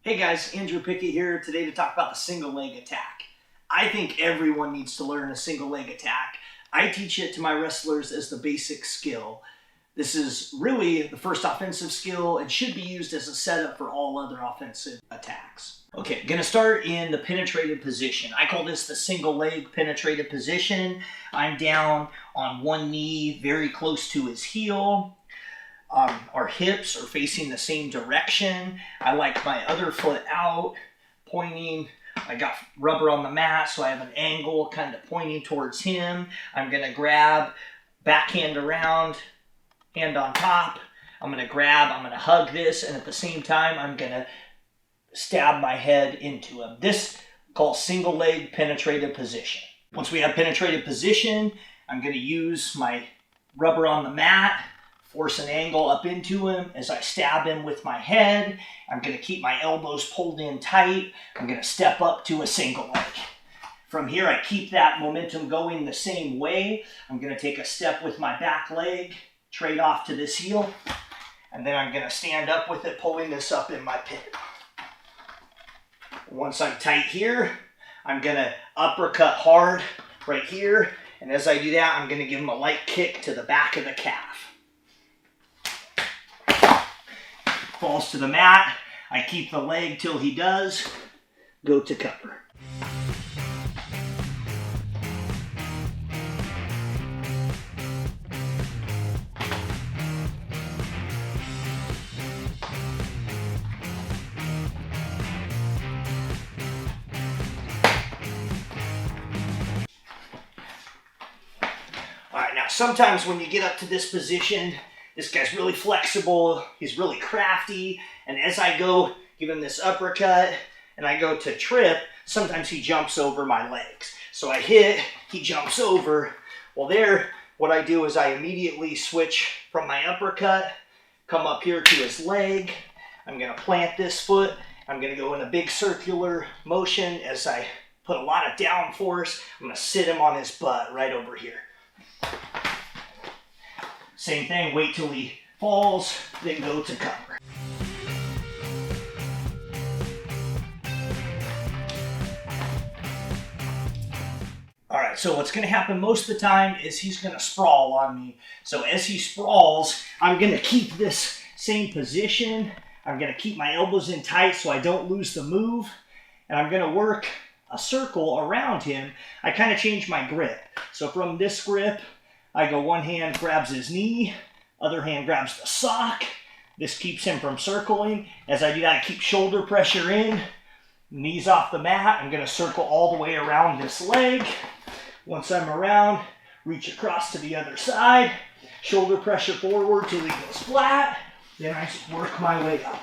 Hey guys, Andrew Pickett here today to talk about the single leg attack. I think everyone needs to learn a single leg attack. I teach it to my wrestlers as the basic skill. This is really the first offensive skill and should be used as a setup for all other offensive attacks. Okay, gonna start in the penetrative position. I call this the single leg penetrative position. I'm down on one knee, very close to his heel. Our hips are facing the same direction. I like my other foot out, pointing. I got rubber on the mat, so I have an angle kind of pointing towards him. I'm gonna grab, backhand around, hand on top. I'm gonna grab, I'm gonna hug this, and at the same time, I'm gonna stab my head into him. This called single leg penetrative position. Once we have penetrative position, I'm gonna use my rubber on the mat, force an angle up into him as I stab him with my head. I'm going to keep my elbows pulled in tight. I'm going to step up to a single leg. From here, I keep that momentum going the same way. I'm going to take a step with my back leg, trade off to this heel, and then I'm going to stand up with it, pulling this up in my pit. Once I'm tight here, I'm going to uppercut hard right here, and as I do that, I'm going to give him a light kick to the back of the calf. Falls to the mat. I keep the leg till he does. Go to cover. All right, now sometimes when you get up to this position, this guy's really flexible, he's really crafty, and as I go give him this uppercut and I go to trip, sometimes he jumps over my legs. So I hit, he jumps over. Well there, what I do is I immediately switch from my uppercut, come up here to his leg. I'm gonna plant this foot. I'm gonna go in a big circular motion as I put a lot of down force. I'm gonna sit him on his butt right over here. Same thing, wait till he falls, then go to cover. All right, so what's gonna happen most of the time is he's gonna sprawl on me. So as he sprawls, I'm gonna keep this same position. I'm gonna keep my elbows in tight so I don't lose the move. And I'm gonna work a circle around him. I kind of change my grip. So from this grip, I go one hand grabs his knee, other hand grabs the sock. This keeps him from circling. As I do that, I keep shoulder pressure in, knees off the mat. I'm going to circle all the way around this leg. Once I'm around, reach across to the other side, shoulder pressure forward till he goes flat. Then I work my way up.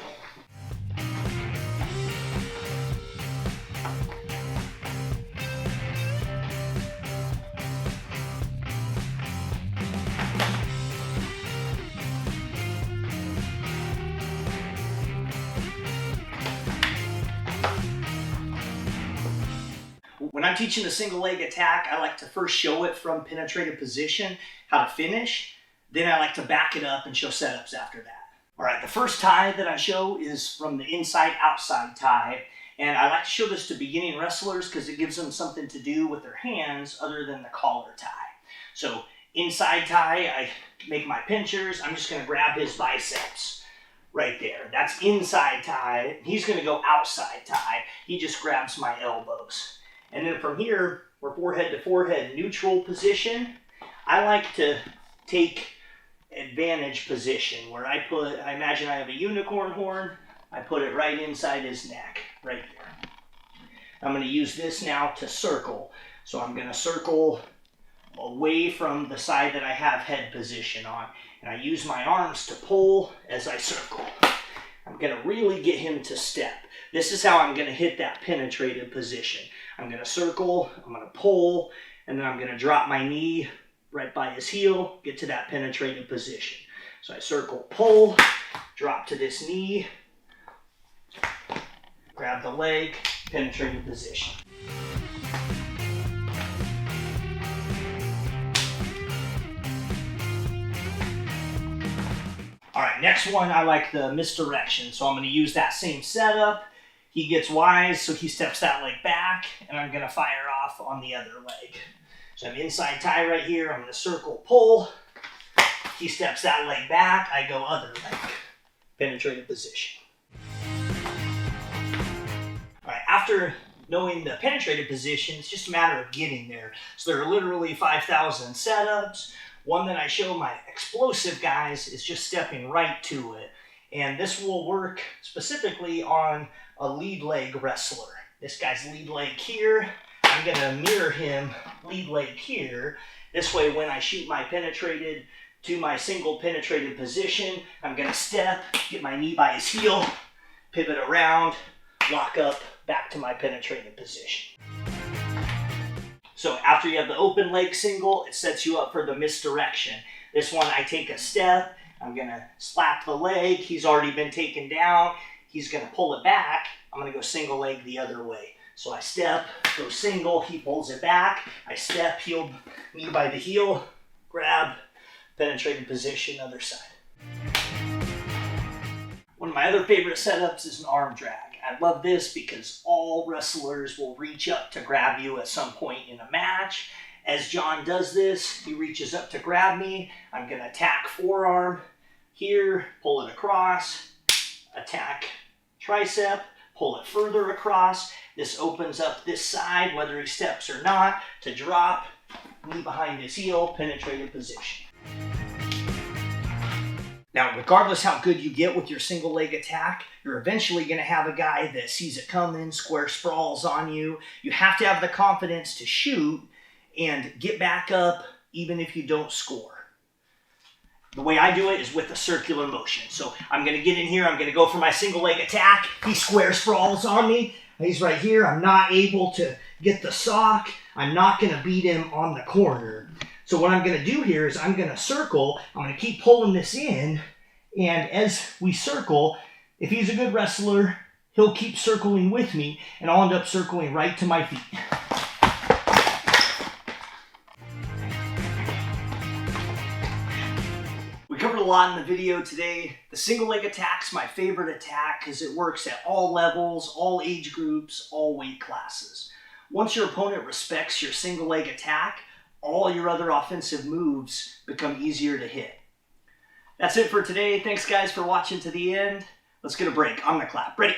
When I'm teaching the single leg attack, I like to first show it from penetrative position, how to finish. Then I like to back it up and show setups after that. All right, the first tie that I show is from the inside-outside tie. And I like to show this to beginning wrestlers because it gives them something to do with their hands other than the collar tie. So inside tie, I make my pinchers. I'm just going to grab his biceps right there. That's inside tie. He's going to go outside tie. He just grabs my elbows. And then from here, we're forehead to forehead, neutral position. I like to take advantage position where I imagine I have a unicorn horn. I put it right inside his neck, right there. I'm going to use this now to circle. So I'm going to circle away from the side that I have head position on. And I use my arms to pull as I circle. I'm going to really get him to step. This is how I'm going to hit that penetrative position. I'm going to circle, I'm going to pull, and then I'm going to drop my knee right by his heel, get to that penetrative position. So I circle, pull, drop to this knee, grab the leg, penetrative position. All right, next one, I like the misdirection. So I'm going to use that same setup, He gets wise, so he steps that leg back, and I'm gonna fire off on the other leg. So I'm inside tie right here, I'm gonna circle, pull. He steps that leg back, I go other leg. Penetrative position. All right, after knowing the penetrative position, it's just a matter of getting there. So there are literally 5,000 setups. One that I show my explosive guys is just stepping right to it. And this will work specifically on a lead leg wrestler. This guy's lead leg here. I'm gonna mirror him lead leg here. This way when I shoot my penetrated to my single penetrated position, I'm gonna step, get my knee by his heel, pivot around, lock up, back to my penetrated position. So after you have the open leg single, it sets you up for the misdirection. This one, I take a step, I'm gonna slap the leg, he's already been taken down, he's gonna pull it back, I'm gonna go single leg the other way. So I step, go single, he pulls it back, I step, heel, knee by the heel, grab, penetrating position, other side. One of my other favorite setups is an arm drag. I love this because all wrestlers will reach up to grab you at some point in a match. As John does this, he reaches up to grab me. I'm gonna attack forearm here, pull it across, attack tricep, pull it further across. This opens up this side, whether he steps or not, to drop, knee behind his heel, penetrative position. Now, regardless how good you get with your single leg attack, you're eventually going to have a guy that sees it coming, square sprawls on you. You have to have the confidence to shoot and get back up even if you don't score. The way I do it is with a circular motion. So I'm going to get in here, I'm going to go for my single leg attack. He square sprawls on me. He's right here. I'm not able to get the sock. I'm not going to beat him on the corner. So what I'm going to do here is I'm going to circle. I'm going to keep pulling this in. And as we circle, if he's a good wrestler, he'll keep circling with me. And I'll end up circling right to my feet. We covered a lot in the video today. The single leg attack's my favorite attack because it works at all levels, all age groups, all weight classes. Once your opponent respects your single leg attack, all your other offensive moves become easier to hit. That's it for today. Thanks guys for watching to the end. Let's get a break. I'm gonna clap. Ready?